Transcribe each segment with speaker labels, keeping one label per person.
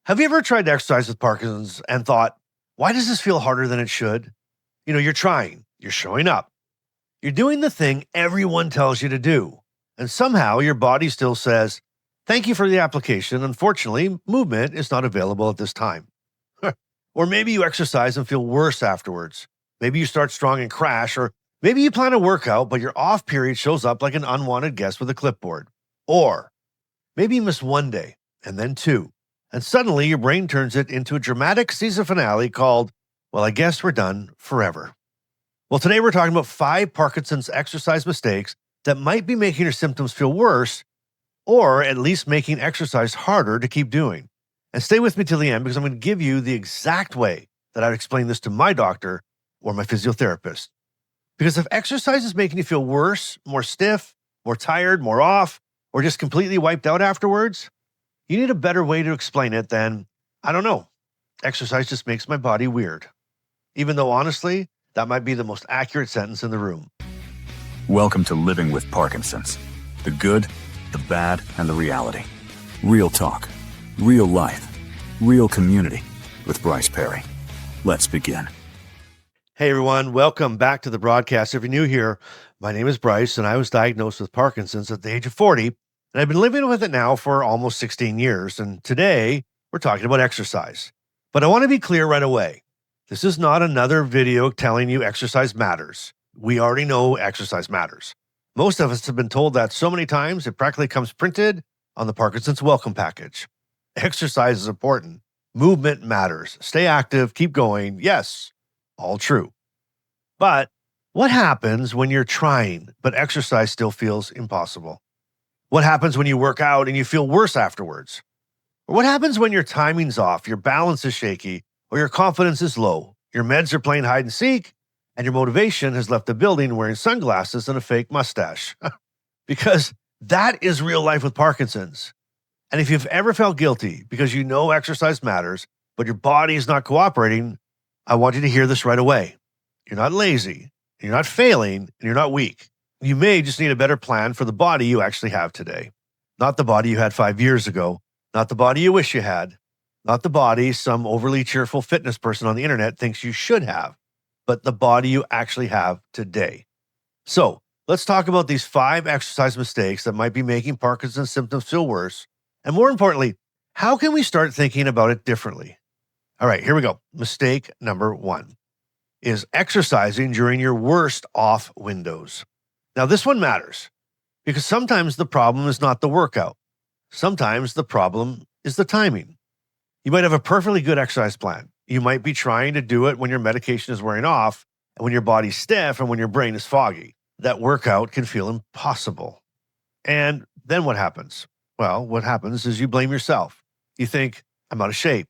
Speaker 1: Have you ever tried to exercise with Parkinson's and thought, why does this feel harder than it should? You're trying, you're showing up, you're doing the thing everyone tells you to do. And somehow your body still says, thank you for the application. Unfortunately, movement is not available at this time. Or maybe you exercise and feel worse afterwards. Maybe you start strong and crash, or maybe you plan a workout, but your off period shows up like an unwanted guest with a clipboard. Or maybe you miss one day and then two. And suddenly your brain turns it into a dramatic season finale called, well, I guess we're done forever. Well, today we're talking about 5 Parkinson's exercise mistakes that might be making your symptoms feel worse, or at least making exercise harder to keep doing. And stay with me till the end because I'm going to give you the exact way that I'd explain this to my doctor or my physiotherapist. Because if exercise is making you feel worse, more stiff, more tired, more off, or just completely wiped out afterwards, you need a better way to explain it than, I don't know, exercise just makes my body weird. Even though honestly, that might be the most accurate sentence in the room.
Speaker 2: Welcome to Living with Parkinson's. The good, the bad, and the reality. Real talk, real life, real community with Bryce Perry. Let's begin.
Speaker 1: Hey everyone, welcome back to the broadcast. If you're new here, my name is Bryce and I was diagnosed with Parkinson's at the age of 40. And I've been living with it now for almost 16 years. And today we're talking about exercise. But I want to be clear right away. This is not another video telling you exercise matters. We already know exercise matters. Most of us have been told that so many times it practically comes printed on the Parkinson's welcome package. Exercise is important. Movement matters. Stay active, keep going. Yes, all true. But what happens when you're trying, but exercise still feels impossible? What happens when you work out and you feel worse afterwards? Or what happens when your timing's off, your balance is shaky, or your confidence is low, your meds are playing hide and seek, and your motivation has left the building wearing sunglasses and a fake mustache? Because that is real life with Parkinson's. And if you've ever felt guilty because you know exercise matters, but your body is not cooperating, I want you to hear this right away. You're not lazy, you're not failing, and you're not weak. You may just need a better plan for the body you actually have today. Not the body you had 5 years ago, not the body you wish you had, not the body some overly cheerful fitness person on the internet thinks you should have, but the body you actually have today. So let's talk about these 5 exercise mistakes that might be making Parkinson's symptoms feel worse. And more importantly, how can we start thinking about it differently? All right, here we go. Mistake number 1 is exercising during your worst off windows. Now, this one matters because sometimes the problem is not the workout. Sometimes the problem is the timing. You might have a perfectly good exercise plan. You might be trying to do it when your medication is wearing off and when your body's stiff and when your brain is foggy. That workout can feel impossible. And then what happens? Well, what happens is you blame yourself. You think, I'm out of shape.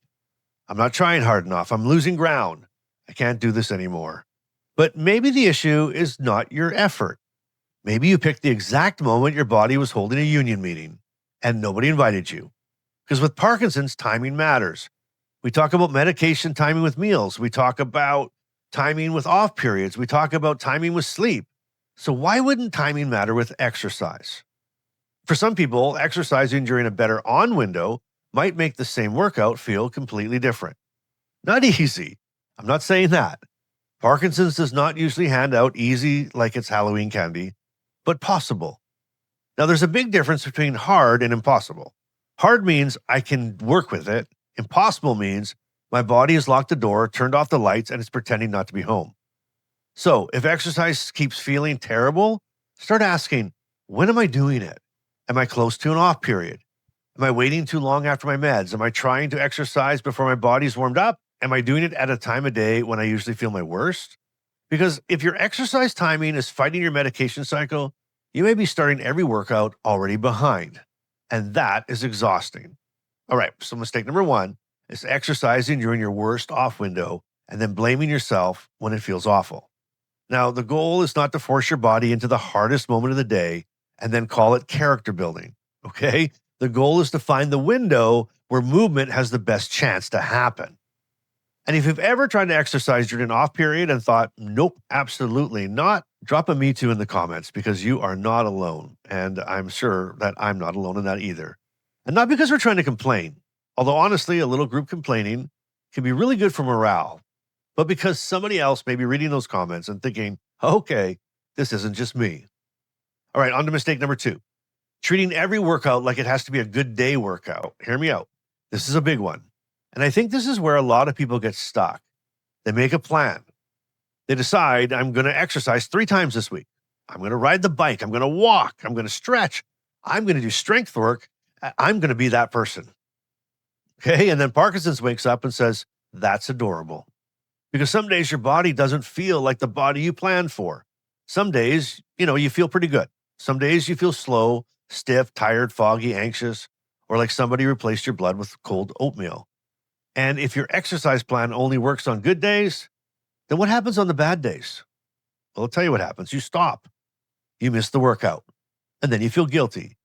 Speaker 1: I'm not trying hard enough. I'm losing ground. I can't do this anymore. But maybe the issue is not your effort. Maybe you picked the exact moment your body was holding a union meeting and nobody invited you. Because with Parkinson's, timing matters. We talk about medication timing with meals. We talk about timing with off periods. We talk about timing with sleep. So why wouldn't timing matter with exercise? For some people, exercising during a better on window might make the same workout feel completely different. Not easy. I'm not saying that. Parkinson's does not usually hand out easy like it's Halloween candy, but possible. Now, there's a big difference between hard and impossible. Hard means I can work with it. Impossible means my body has locked the door, turned off the lights, and it's pretending not to be home. So if exercise keeps feeling terrible, start asking, when am I doing it? Am I close to an off period? Am I waiting too long after my meds? Am I trying to exercise before my body's warmed up? Am I doing it at a time of day when I usually feel my worst? Because if your exercise timing is fighting your medication cycle, you may be starting every workout already behind. And that is exhausting. All right, so mistake number 1 is exercising during your worst off window and then blaming yourself when it feels awful. Now, the goal is not to force your body into the hardest moment of the day and then call it character building, okay? The goal is to find the window where movement has the best chance to happen. And if you've ever tried to exercise during an off period and thought, nope, absolutely not, drop a me too in the comments because you are not alone. And I'm sure that I'm not alone in that either. And not because we're trying to complain. Although honestly, a little group complaining can be really good for morale, but because somebody else may be reading those comments and thinking, okay, this isn't just me. All right, on to mistake number 2. Treating every workout like it has to be a good day workout. Hear me out. This is a big one. And I think this is where a lot of people get stuck. They make a plan. They decide, I'm going to exercise 3 times this week. I'm going to ride the bike. I'm going to walk. I'm going to stretch. I'm going to do strength work. I'm going to be that person. Okay. And then Parkinson's wakes up and says, that's adorable. Because some days your body doesn't feel like the body you planned for. Some days, you feel pretty good. Some days you feel slow, stiff, tired, foggy, anxious, or like somebody replaced your blood with cold oatmeal. And if your exercise plan only works on good days, then what happens on the bad days? Well, I'll tell you what happens. You stop. You miss the workout. And then you feel guilty.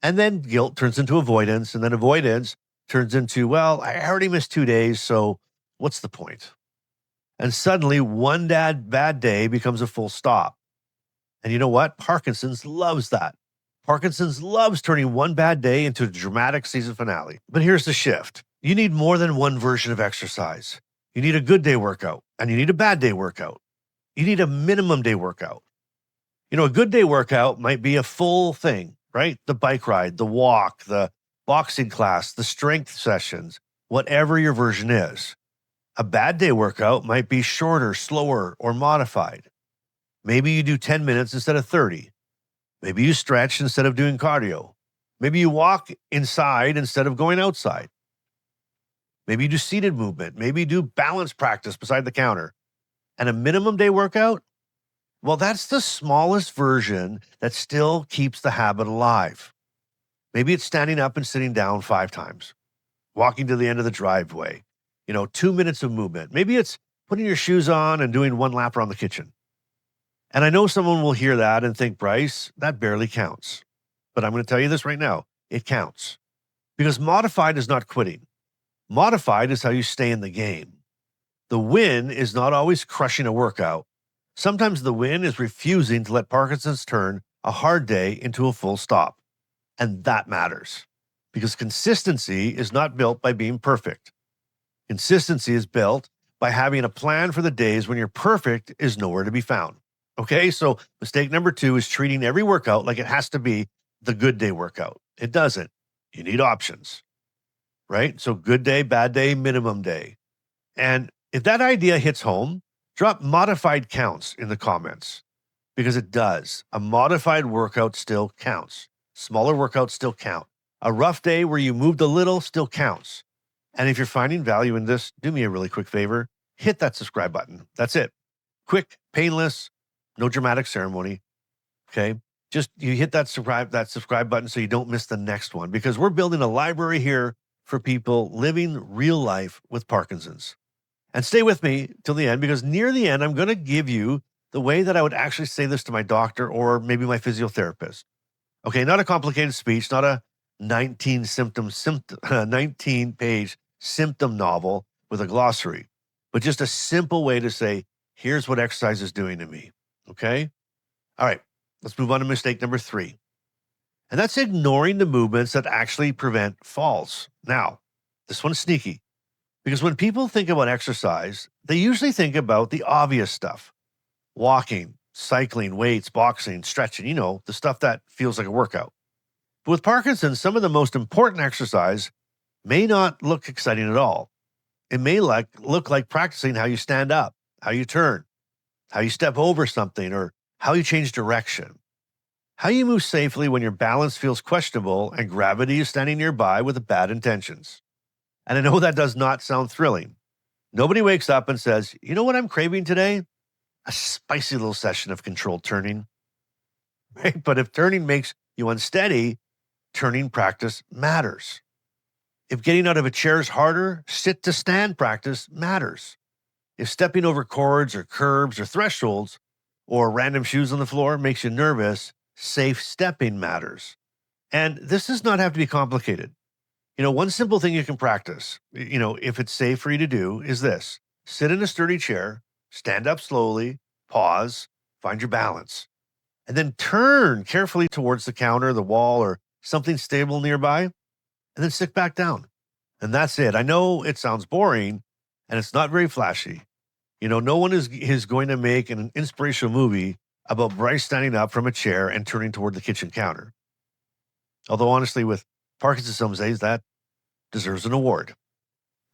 Speaker 1: And then guilt turns into avoidance. And then avoidance turns into, well, I already missed 2 days, so what's the point? And suddenly one bad day becomes a full stop. And you know what? Parkinson's loves that. Parkinson's loves turning one bad day into a dramatic season finale. But here's the shift. You need more than one version of exercise. You need a good day workout and you need a bad day workout. You need a minimum day workout. A good day workout might be a full thing, right? The bike ride, the walk, the boxing class, the strength sessions, whatever your version is. A bad day workout might be shorter, slower, or modified. Maybe you do 10 minutes instead of 30. Maybe you stretch instead of doing cardio. Maybe you walk inside instead of going outside. Maybe you do seated movement. Maybe you do balance practice beside the counter. And a minimum day workout? Well, that's the smallest version that still keeps the habit alive. Maybe it's standing up and sitting down 5 times, walking to the end of the driveway, 2 minutes of movement. Maybe it's putting your shoes on and doing 1 lap around the kitchen. And I know someone will hear that and think, Bryce, that barely counts. But I'm going to tell you this right now. It counts. Because modified is not quitting. Modified is how you stay in the game. The win is not always crushing a workout. Sometimes the win is refusing to let Parkinson's turn a hard day into a full stop. And that matters. Because consistency is not built by being perfect. Consistency is built by having a plan for the days when your perfect is nowhere to be found. Okay, so mistake number 2 is treating every workout like it has to be the good day workout. It doesn't. You need options, right? So good day, bad day, minimum day. And if that idea hits home, drop modified counts in the comments because it does. A modified workout still counts. Smaller workouts still count. A rough day where you moved a little still counts. And if you're finding value in this, do me a really quick favor. Hit that subscribe button. That's it. Quick, painless, no dramatic ceremony. Okay. Just you hit that subscribe button so you don't miss the next one because we're building a library here for people living real life with Parkinson's. And stay with me till the end because near the end, I'm going to give you the way that I would actually say this to my doctor or maybe my physiotherapist. Okay. Not a complicated speech, not a 19-page symptom novel with a glossary, but just a simple way to say, here's what exercise is doing to me. Okay. All right. Let's move on to mistake number 3. And that's ignoring the movements that actually prevent falls. Now, this one's sneaky because when people think about exercise, they usually think about the obvious stuff. Walking, cycling, weights, boxing, stretching, the stuff that feels like a workout. But with Parkinson's, some of the most important exercise may not look exciting at all. It may look like practicing how you stand up, how you turn, how you step over something, or how you change direction. How you move safely when your balance feels questionable and gravity is standing nearby with bad intentions. And I know that does not sound thrilling. Nobody wakes up and says, you know what I'm craving today? A spicy little session of controlled turning. Right? But if turning makes you unsteady, turning practice matters. If getting out of a chair is harder, sit to stand practice matters. If stepping over cords or curbs or thresholds or random shoes on the floor makes you nervous, safe stepping matters. And this does not have to be complicated. One simple thing you can practice, if it's safe for you to do, is this. Sit in a sturdy chair, stand up slowly, pause, find your balance, and then turn carefully towards the counter, the wall, or something stable nearby, and then sit back down. And that's it. I know it sounds boring and it's not very flashy. No one is going to make an inspirational movie about Bryce standing up from a chair and turning toward the kitchen counter. Although honestly, with Parkinson's some days, that deserves an award.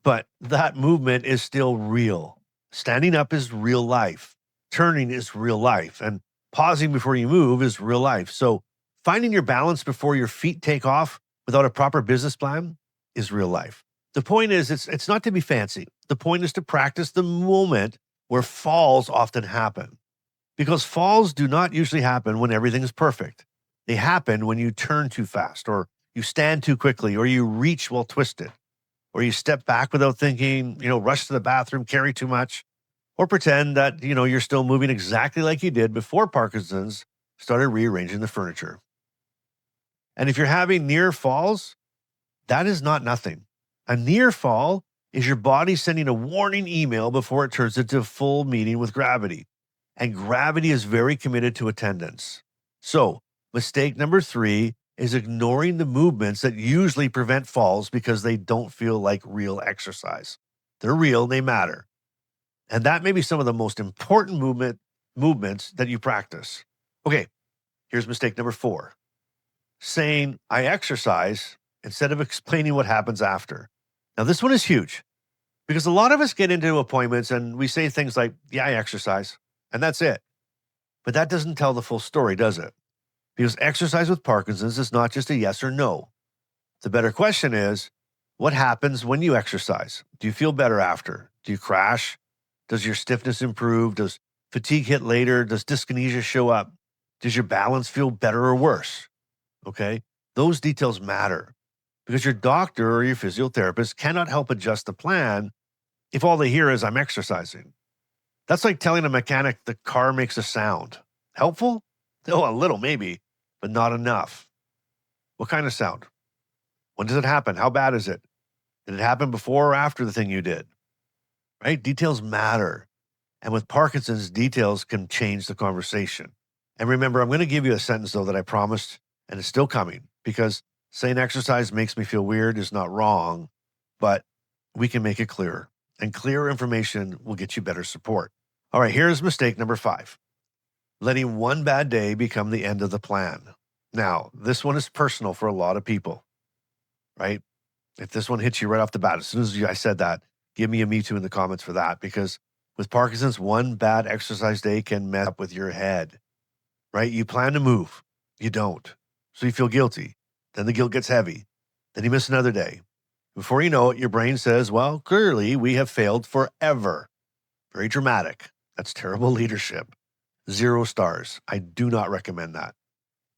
Speaker 1: But that movement is still real. Standing up is real life. Turning is real life. And pausing before you move is real life. So finding your balance before your feet take off without a proper business plan is real life. The point is, it's not to be fancy. The point is to practice the moment where falls often happen. Because falls do not usually happen when everything is perfect. They happen when you turn too fast, or you stand too quickly, or you reach while twisted, or you step back without thinking, rush to the bathroom, carry too much, or pretend that, you're still moving exactly like you did before Parkinson's started rearranging the furniture. And if you're having near falls, that is not nothing. A near fall is your body sending a warning email before it turns into a full meeting with gravity. And gravity is very committed to attendance. So, mistake number 3 is ignoring the movements that usually prevent falls because they don't feel like real exercise. They're real, they matter. And that may be some of the most important movements that you practice. Okay, here's mistake number 4. Saying, I exercise, instead of explaining what happens after. Now, this one is huge because a lot of us get into appointments and we say things like, yeah, I exercise, and that's it. But that doesn't tell the full story, does it? Because exercise with Parkinson's is not just a yes or no. The better question is, what happens when you exercise? Do you feel better after? Do you crash? Does your stiffness improve? Does fatigue hit later? Does dyskinesia show up? Does your balance feel better or worse? Okay, those details matter because your doctor or your physiotherapist cannot help adjust the plan if all they hear is I'm exercising. That's like telling a mechanic the car makes a sound. Helpful? Oh, a little maybe, but not enough. What kind of sound? When does it happen? How bad is it? Did it happen before or after the thing you did? Right? Details matter. And with Parkinson's, details can change the conversation. And remember, I'm going to give you a sentence, though, that I promised, and it's still coming, because saying exercise makes me feel weird is not wrong, but we can make it clearer. And clearer information will get you better support. All right, here's mistake number 5. Letting one bad day become the end of the plan. Now, this one is personal for a lot of people, right? If this one hits you right off the bat, as soon as I said that, give me a me too in the comments for that, because with Parkinson's, one bad exercise day can mess up with your head, right? You plan to move, you don't. So you feel guilty. Then the guilt gets heavy. Then you miss another day. Before you know it, your brain says, well, clearly we have failed forever. Very dramatic. That's terrible leadership. 0 stars. I do not recommend that.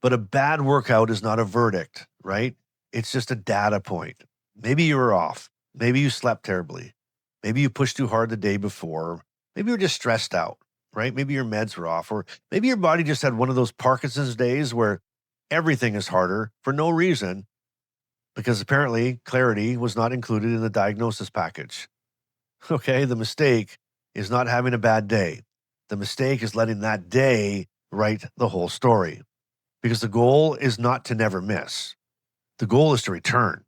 Speaker 1: But a bad workout is not a verdict, right? It's just a data point. Maybe you were off. Maybe you slept terribly. Maybe you pushed too hard the day before. Maybe you were just stressed out, right? Maybe your meds were off, or maybe your body just had one of those Parkinson's days where everything is harder for no reason, because apparently clarity was not included in the diagnosis package. Okay, the mistake is not having a bad day. The mistake is letting that day write the whole story, because the goal is not to never miss. The goal is to return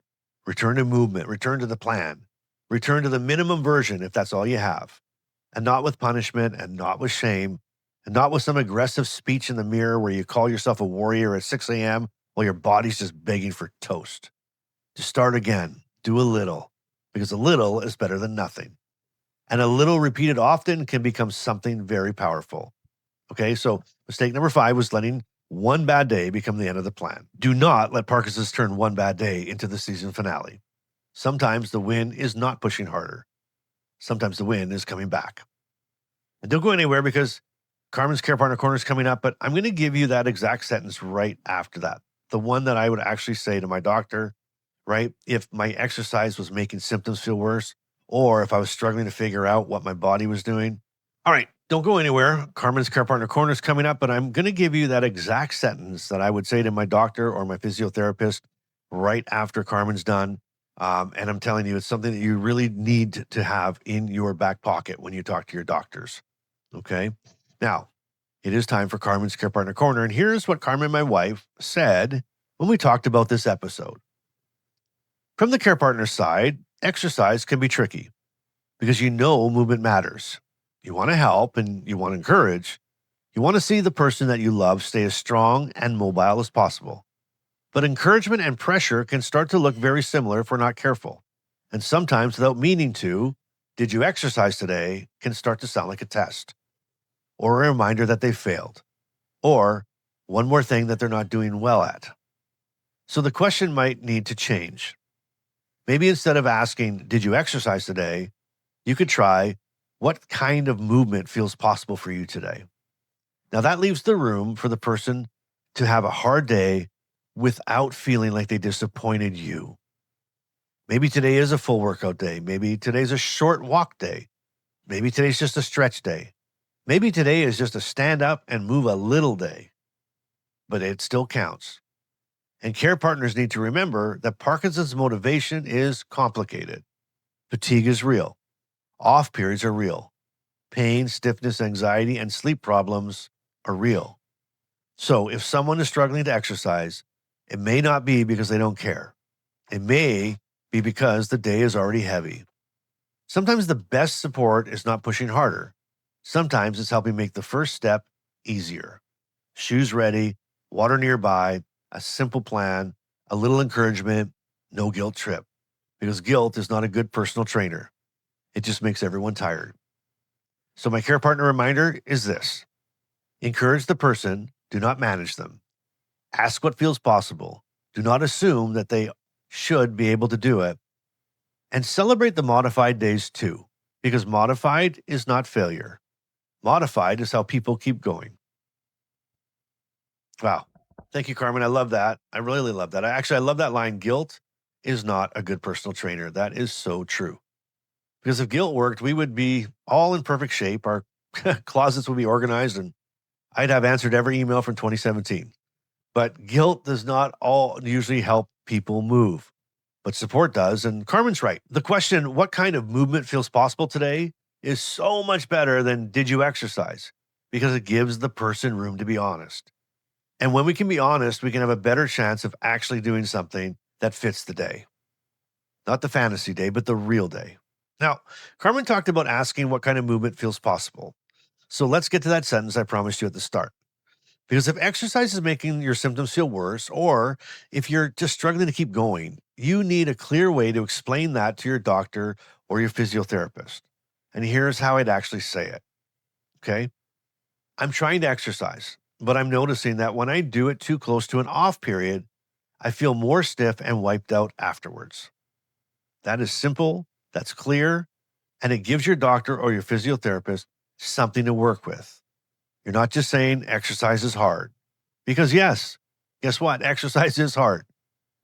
Speaker 1: to movement, return to the plan, return to the minimum version if that's all you have, and not with punishment and not with shame and not with some aggressive speech in the mirror where you call yourself a warrior at 6 a.m. while your body's just begging for toast. To start again, do a little, because a little is better than nothing. And a little repeated often can become something very powerful. Okay, so mistake number 5 was letting one bad day become the end of the plan. Do not let Parkinson's turn one bad day into the season finale. Sometimes the win is not pushing harder. Sometimes the win is coming back. And don't go anywhere, because Carmen's Care Partner Corner is coming up, but I'm going to give you that exact sentence right after that. The one that I would actually say to my doctor, right? If my exercise was making symptoms feel worse, or if I was struggling to figure out what my body was doing. All right, don't go anywhere. Carmen's Care Partner Corner is coming up, but I'm going to give you that exact sentence that I would say to my doctor or my physiotherapist right after Carmen's done. And I'm telling you, it's something that you really need to have in your back pocket when you talk to your doctors. Okay. Now, it is time for Carmen's Care Partner Corner. And here's what Carmen, my wife, said when we talked about this episode. From the care partner side, exercise can be tricky because you know movement matters. You want to help and you want to encourage. You want to see the person that you love stay as strong and mobile as possible. But encouragement and pressure can start to look very similar if we're not careful. And sometimes, without meaning to, did you exercise today can start to sound like a test or a reminder that they failed or one more thing that they're not doing well at. So the question might need to change. Maybe instead of asking, did you exercise today? You could try, what kind of movement feels possible for you today? Now that leaves the room for the person to have a hard day without feeling like they disappointed you. Maybe today is a full workout day. Maybe today's a short walk day. Maybe today's just a stretch day. Maybe today is just a stand up and move a little day, but it still counts. And care partners need to remember that Parkinson's motivation is complicated. Fatigue is real. Off periods are real. Pain, stiffness, anxiety, and sleep problems are real. So if someone is struggling to exercise, it may not be because they don't care. It may be because the day is already heavy. Sometimes the best support is not pushing harder. Sometimes it's helping make the first step easier. Shoes ready, water nearby, a simple plan, a little encouragement, no guilt trip. Because guilt is not a good personal trainer. It just makes everyone tired. So my care partner reminder is this. Encourage the person, do not manage them. Ask what feels possible. Do not assume that they should be able to do it. And celebrate the modified days too, because modified is not failure. Modified is how people keep going. Wow. Thank you, Carmen. I love that. I really love that. I love that line. Guilt is not a good personal trainer. That is so true. Because if guilt worked, we would be all in perfect shape. Our closets would be organized and I'd have answered every email from 2017. But guilt does not all usually help people move, but support does. And Carmen's right. The question, what kind of movement feels possible today, is so much better than did you exercise? Because it gives the person room to be honest. And when we can be honest, we can have a better chance of actually doing something that fits the day. Not the fantasy day, but the real day. Now, Carmen talked about asking what kind of movement feels possible. So let's get to that sentence I promised you at the start. Because if exercise is making your symptoms feel worse, or if you're just struggling to keep going, you need a clear way to explain that to your doctor or your physiotherapist. And here's how I'd actually say it. Okay. I'm trying to exercise, but I'm noticing that when I do it too close to an off period, I feel more stiff and wiped out afterwards. That is simple. That's clear. And it gives your doctor or your physiotherapist something to work with. You're not just saying exercise is hard. Because yes, guess what? Exercise is hard.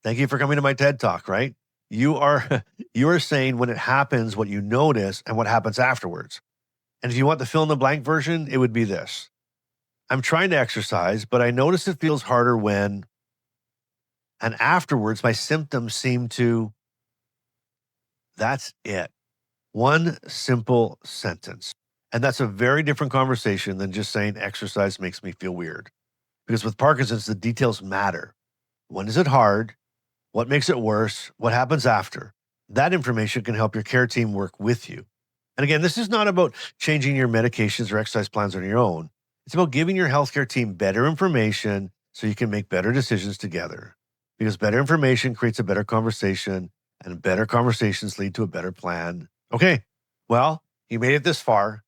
Speaker 1: Thank you for coming to my TED Talk, right? You are saying when it happens, what you notice and what happens afterwards. And if you want the fill in the blank version, it would be this. I'm trying to exercise, but I notice it feels harder when, and afterwards my symptoms seem to, that's it. One simple sentence. And that's a very different conversation than just saying exercise makes me feel weird. Because with Parkinson's, the details matter. When is it hard? What makes it worse? What happens after? That information can help your care team work with you. And again, this is not about changing your medications or exercise plans on your own. It's about giving your healthcare team better information so you can make better decisions together. Because better information creates a better conversation, and better conversations lead to a better plan. Okay, well, you made it this far.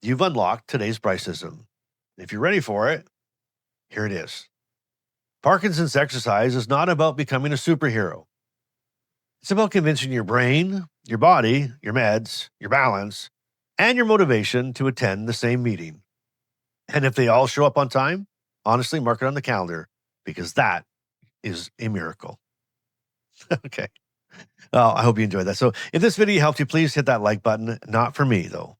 Speaker 1: You've unlocked today's Bryce-ism. If you're ready for it, here it is. Parkinson's exercise is not about becoming a superhero. It's about convincing your brain, your body, your meds, your balance, and your motivation to attend the same meeting. And if they all show up on time, honestly, mark it on the calendar because that is a miracle. Okay. Oh, I hope you enjoyed that. So if this video helped you, please hit that like button. Not for me, though.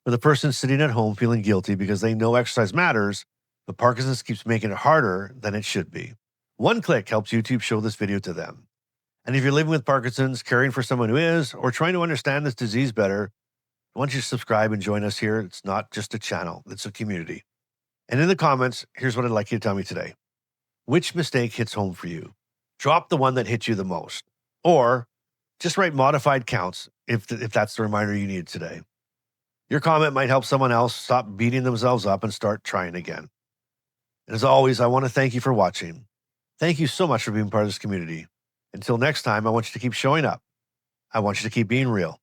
Speaker 1: For the person sitting at home feeling guilty because they know exercise matters, but Parkinson's keeps making it harder than it should be. One click helps YouTube show this video to them. And if you're living with Parkinson's, caring for someone who is, or trying to understand this disease better, I want you to subscribe and join us here. It's not just a channel, it's a community. And in the comments, here's what I'd like you to tell me today. Which mistake hits home for you? Drop the one that hit you the most. Or Just write modified counts if that's the reminder you need today. Your comment might help someone else stop beating themselves up and start trying again. And as always, I want to thank you for watching. Thank you so much for being part of this community. Until next time, I want you to keep showing up. I want you to keep being real.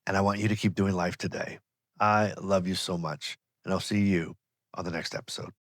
Speaker 1: And I want you to keep doing life today. I love you so much. And I'll see you on the next episode.